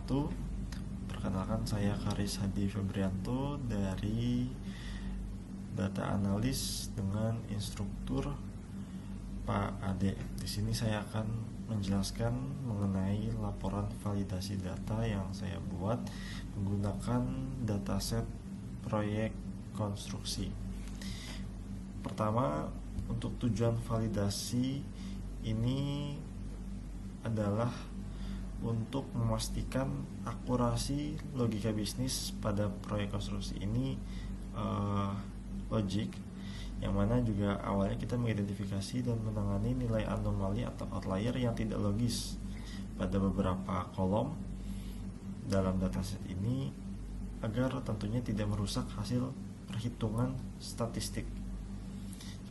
wabarakatuh. Perkenalkan, saya Karis Hadi Febrianto dari Data Analis dengan instruktur Pak Ade. Di sini saya akan menjelaskan mengenai laporan validasi data yang saya buat menggunakan dataset proyek konstruksi. Pertama, untuk tujuan validasi ini adalah untuk memastikan akurasi logika bisnis pada proyek konstruksi ini logik, yang mana juga awalnya kita mengidentifikasi dan menangani nilai anomali atau outlier yang tidak logis pada beberapa kolom dalam dataset ini agar tentunya tidak merusak hasil perhitungan statistik.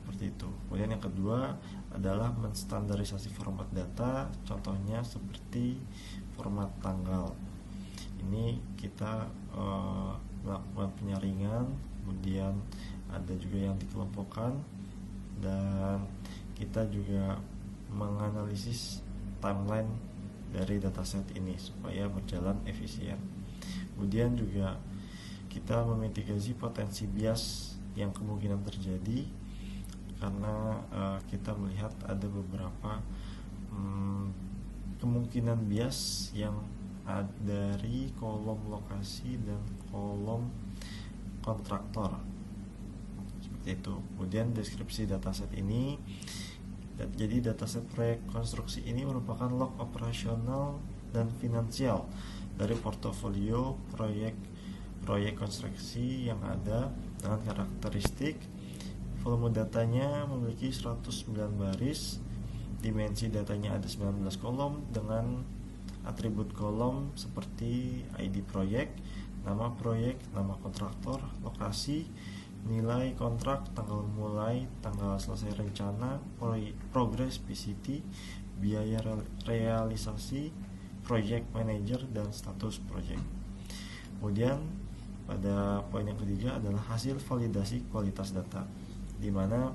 Seperti itu. Kemudian yang kedua adalah menstandarisasi format data, contohnya seperti format tanggal. Ini kita melakukan penyaringan, kemudian ada juga yang dikelompokkan, dan kita juga menganalisis timeline dari dataset ini supaya berjalan efisien. Kemudian juga kita memitigasi potensi bias yang kemungkinan terjadi karena kita melihat ada beberapa kemungkinan bias yang ada dari kolom lokasi dan kolom kontraktor, seperti itu. Kemudian deskripsi dataset ini, jadi dataset proyek konstruksi ini merupakan log operasional dan finansial dari portofolio proyek konstruksi yang ada dengan karakteristik volume datanya memiliki 109 baris, dimensi datanya ada 19 kolom dengan atribut kolom seperti ID proyek, nama kontraktor, lokasi, nilai kontrak, tanggal mulai, tanggal selesai rencana, progres PCT, biaya realisasi, project manager, dan status project. Kemudian pada poin yang ketiga adalah hasil validasi kualitas data, di mana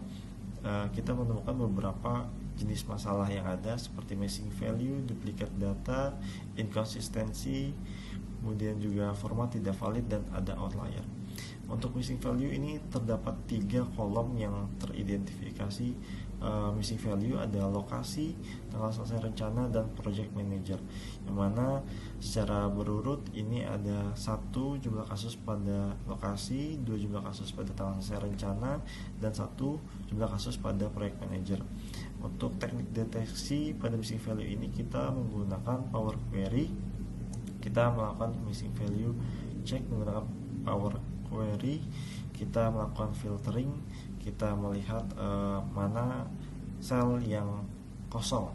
kita menemukan beberapa jenis masalah yang ada seperti missing value, duplicate data, inkonsistensi, kemudian juga format tidak valid, dan ada outlier. Untuk missing value ini terdapat 3 kolom yang teridentifikasi. Missing value ada lokasi, tanggal selesai rencana, dan project manager, yang mana secara berurut ini ada 1 jumlah kasus pada lokasi, 2 jumlah kasus pada tanggal selesai rencana, dan 1 jumlah kasus pada project manager. Untuk teknik deteksi pada missing value ini kita menggunakan Power Query. Kita melakukan missing value check menggunakan Power Query, kita melakukan filtering, kita melihat mana sel yang kosong.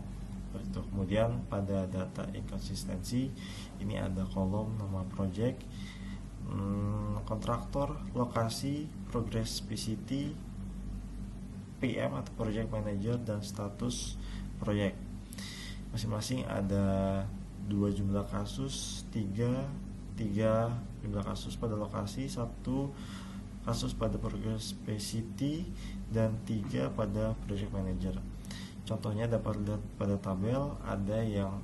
Begitu. Kemudian pada data inkonsistensi ini ada kolom nama project, kontraktor, lokasi, progress PCT, PM atau project manager, dan status project. Masing-masing ada 2 jumlah kasus, 3 jumlah kasus pada lokasi, 1 kasus pada progress PCT, dan 3 pada project manager. Contohnya dapat dilihat pada tabel, ada yang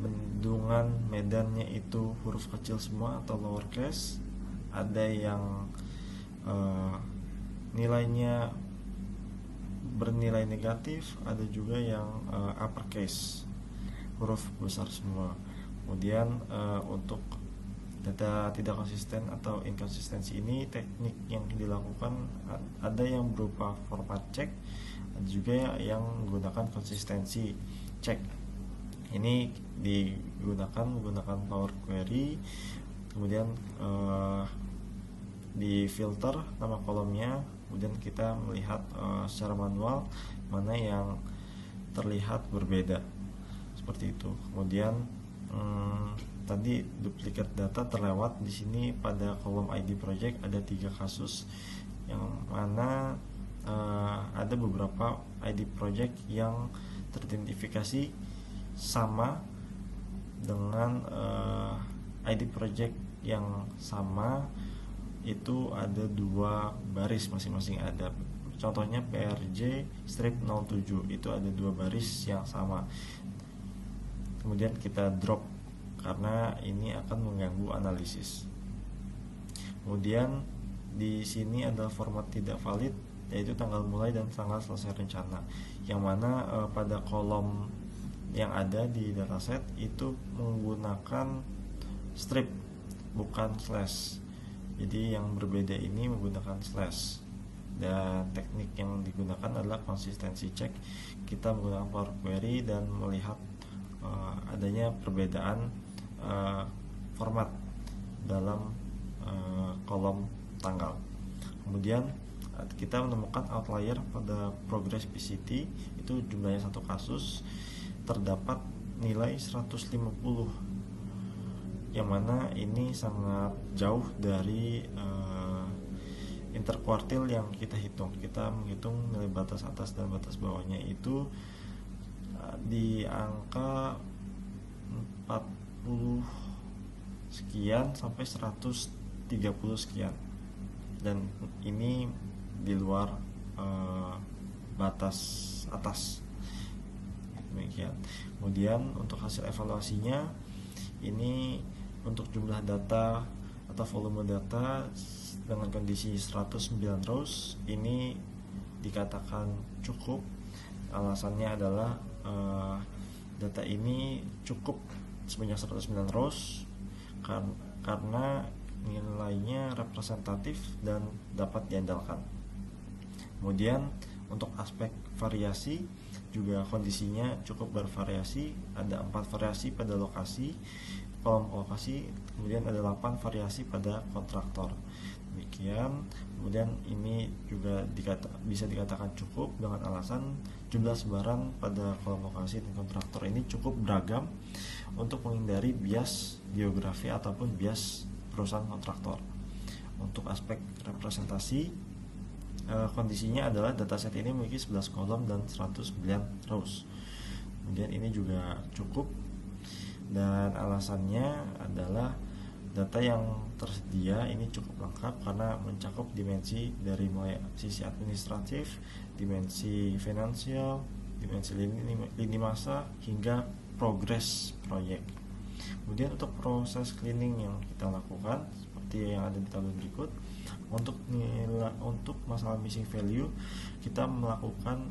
bendungan medannya itu huruf kecil semua atau lowercase, ada yang nilainya bernilai negatif, ada juga yang uppercase, huruf besar semua. Kemudian untuk data tidak konsisten atau inkonsistensi ini, teknik yang dilakukan ada yang berupa format check, ada juga yang menggunakan konsistensi check. Ini menggunakan Power Query, kemudian di filter nama kolomnya, kemudian kita melihat secara manual mana yang terlihat berbeda, seperti itu. Kemudian tadi duplicate data terlewat. Di sini pada kolom ID project ada 3 kasus, yang mana ada beberapa ID project yang teridentifikasi sama dengan ID project yang sama, itu ada 2 baris masing-masing ada. contohnya PRJ strip 07 itu ada 2 baris yang sama, kemudian kita drop karena ini akan mengganggu analisis. Kemudian di sini ada format tidak valid, yaitu tanggal mulai dan tanggal selesai rencana, yang mana pada kolom yang ada di dataset itu menggunakan strip bukan slash. Jadi yang berbeda ini menggunakan slash, dan teknik yang digunakan adalah konsistensi check. Kita menggunakan Power Query dan melihat adanya perbedaan format dalam kolom tanggal. Kemudian kita menemukan outlier pada progress PCT, itu jumlahnya 1 kasus, terdapat nilai 150, yang mana ini sangat jauh dari interkuartil yang kita hitung. Kita menghitung nilai batas atas dan batas bawahnya itu di angka 40 sekian sampai 130 sekian, dan ini di luar batas atas. Demikian. Kemudian untuk hasil evaluasinya, ini untuk jumlah data atau volume data dengan kondisi 109 rows ini dikatakan cukup. Alasannya adalah data ini cukup sebanyak 109 rows karena nilainya representatif dan dapat diandalkan. Kemudian untuk aspek variasi juga kondisinya cukup bervariasi, ada 4 variasi pada lokasi, kolom lokasi, kemudian ada 8 variasi pada kontraktor. Demikian. Kemudian ini juga bisa dikatakan cukup dengan alasan jumlah sebaran pada kolom lokasi dan kontraktor ini cukup beragam untuk menghindari bias geografi ataupun bias perusahaan kontraktor. Untuk aspek representasi, kondisinya adalah dataset ini memiliki 11 kolom dan 109 rows. Kemudian ini juga cukup, dan alasannya adalah data yang tersedia ini cukup lengkap karena mencakup dimensi dari mulai sisi administratif, dimensi finansial, dimensi lini masa, hingga progres proyek. Kemudian untuk proses cleaning yang kita lakukan seperti yang ada di tabel berikut. Untuk masalah missing value, kita melakukan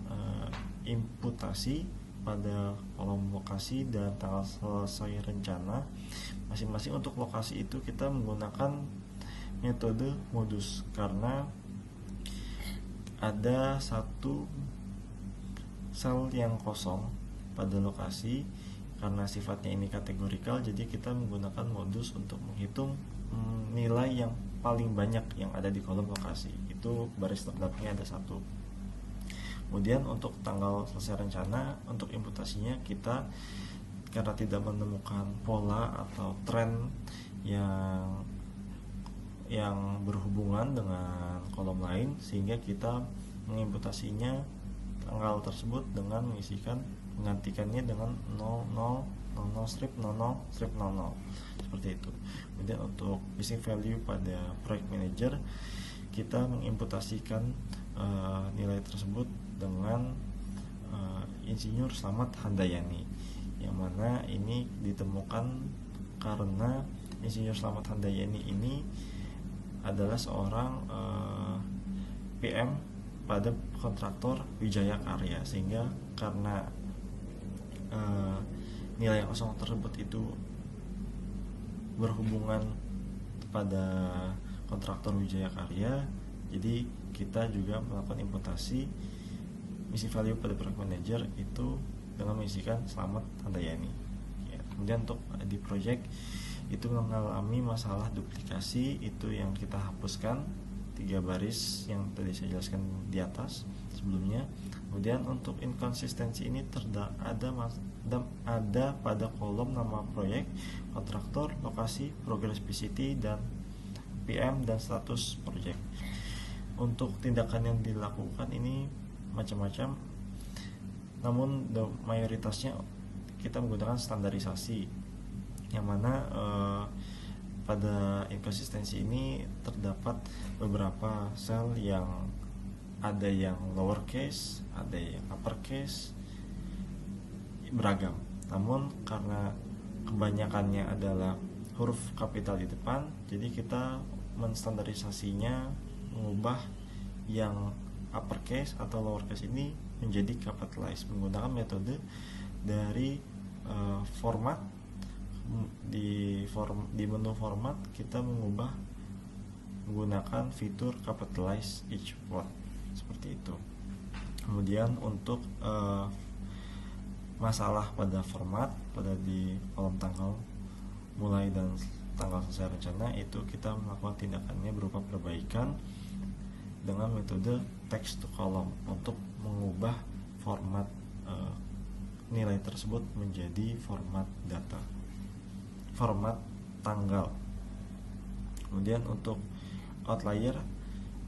imputasi pada kolom lokasi dan tanggal selesai rencana masing-masing. Untuk lokasi itu kita menggunakan metode modus karena ada satu sel yang kosong pada lokasi. Karena sifatnya ini kategorikal, jadi kita menggunakan modus untuk menghitung nilai yang paling banyak yang ada di kolom lokasi. Itu baris terdapatnya ada 1. Kemudian untuk tanggal selesai rencana, untuk imputasinya kita karena tidak menemukan pola atau tren yang berhubungan dengan kolom lain, sehingga kita mengimputasinya tanggal tersebut dengan menggantikannya dengan 00 strip 00 strip 00 seperti itu. Kemudian untuk missing value pada project manager, kita mengimputasikan nilai tersebut dengan Insinyur Slamet Handayani, yang mana ini ditemukan karena Insinyur Slamet Handayani ini adalah seorang PM pada kontraktor Wijaya Karya, sehingga karena nilai yang kosong tersebut itu berhubungan pada kontraktor Wijaya Karya, jadi kita juga melakukan imputasi missing value pada project manager itu dengan mengisikan Slamet Handayani. Kemudian untuk di project itu mengalami masalah duplikasi, itu yang kita hapuskan 3 baris yang tadi saya jelaskan di atas sebelumnya. Kemudian untuk inkonsistensi ini ada pada kolom nama proyek, kontraktor, lokasi, progress PCT, dan PM dan status proyek. Untuk tindakan yang dilakukan ini macam-macam, namun mayoritasnya kita menggunakan standarisasi, yang mana pada inkonsistensi ini terdapat beberapa sel yang ada yang lowercase, ada yang uppercase, beragam. Namun karena kebanyakannya adalah huruf kapital di depan, jadi kita menstandarisasinya, mengubah yang uppercase atau lowercase ini menjadi capitalize menggunakan metode dari format. Di menu format kita menggunakan fitur capitalize each word seperti itu. Kemudian untuk masalah pada format, pada di kolom tanggal mulai dan tanggal selesai rencana, itu kita melakukan tindakannya berupa perbaikan dengan metode text to column untuk mengubah format nilai tersebut menjadi format data, format tanggal. Kemudian untuk outlier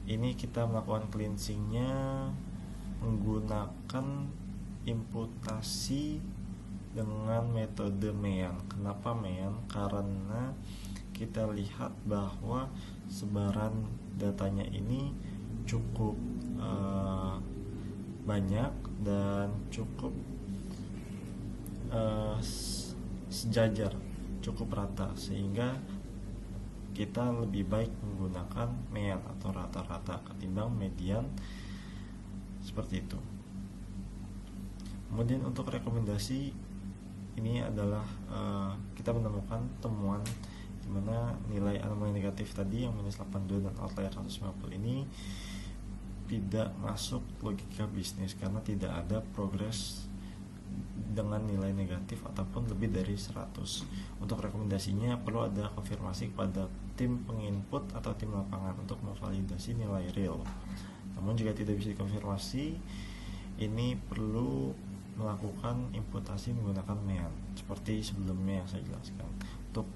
ini kita melakukan cleansingnya menggunakan imputasi dengan metode MEAN. Kenapa MEAN? Karena kita lihat bahwa sebaran datanya ini cukup banyak dan cukup sejajar, cukup rata, sehingga kita lebih baik menggunakan MEAN atau rata-rata ketimbang median seperti itu. Kemudian untuk rekomendasi ini adalah kita menemukan temuan di mana nilai anomali negatif tadi yang minus 82 dan outlier 150 ini tidak masuk logika bisnis karena tidak ada progres dengan nilai negatif ataupun lebih dari 100. Untuk rekomendasinya perlu ada konfirmasi kepada tim penginput atau tim lapangan untuk memvalidasi nilai real. Namun jika tidak bisa dikonfirmasi, ini perlu melakukan imputasi menggunakan MEAN seperti sebelumnya yang saya jelaskan. Untuk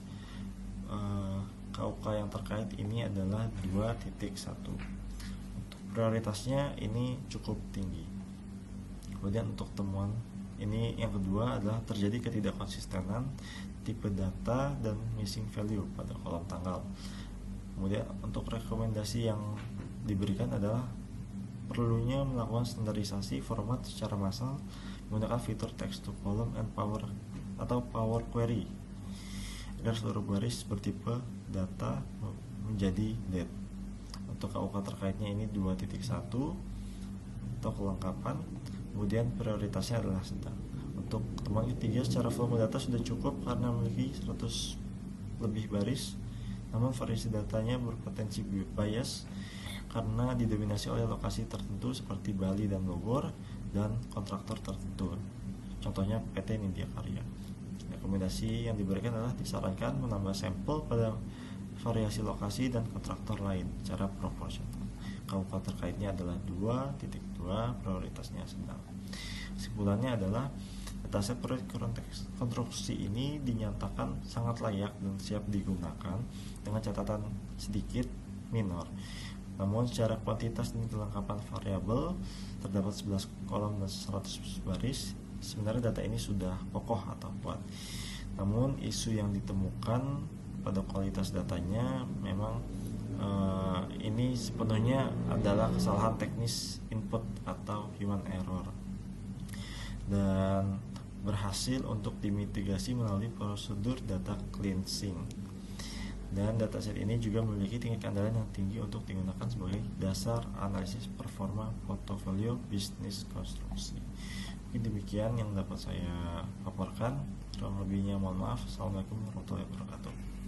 KUK yang terkait ini adalah 2.1. Untuk prioritasnya ini cukup tinggi. Kemudian untuk temuan ini yang kedua adalah terjadi ketidakkonsistenan tipe data dan missing value pada kolom tanggal. Kemudian untuk rekomendasi yang diberikan adalah perlunya melakukan standarisasi format secara massal menggunakan fitur text to column and power atau power query agar seluruh baris bertipe data menjadi date. Untuk KUK terkaitnya ini 2.1 untuk kelengkapan. Kemudian prioritasnya adalah sedang. Untuk temuan ketiga, secara volume data sudah cukup karena memiliki 100 lebih baris, namun variasi datanya berpotensi bias karena didominasi oleh lokasi tertentu seperti Bali dan Bogor dan kontraktor tertentu, contohnya PT Nindya Karya. Rekomendasi yang diberikan adalah disarankan menambah sampel pada variasi lokasi dan kontraktor lain secara proporsional. KUK terkaitnya adalah 2.2, prioritasnya sedang. Kesimpulannya adalah dataset proyek konstruksi ini dinyatakan sangat layak dan siap digunakan dengan catatan sedikit minor. Namun secara kuantitas dan kelengkapan variabel terdapat 11 kolom dan 100 baris. Sebenarnya data ini sudah kokoh atau kuat. Namun isu yang ditemukan pada kualitas datanya memang ini sepenuhnya adalah kesalahan teknis input atau human error dan berhasil untuk dimitigasi melalui prosedur data cleansing. Dan dataset ini juga memiliki tingkat keandalan yang tinggi untuk digunakan sebagai dasar analisis performa portofolio bisnis konstruksi. Mungkin demikian yang dapat saya paparkan. Kurang lebihnya mohon maaf. Assalamualaikum warahmatullahi wabarakatuh.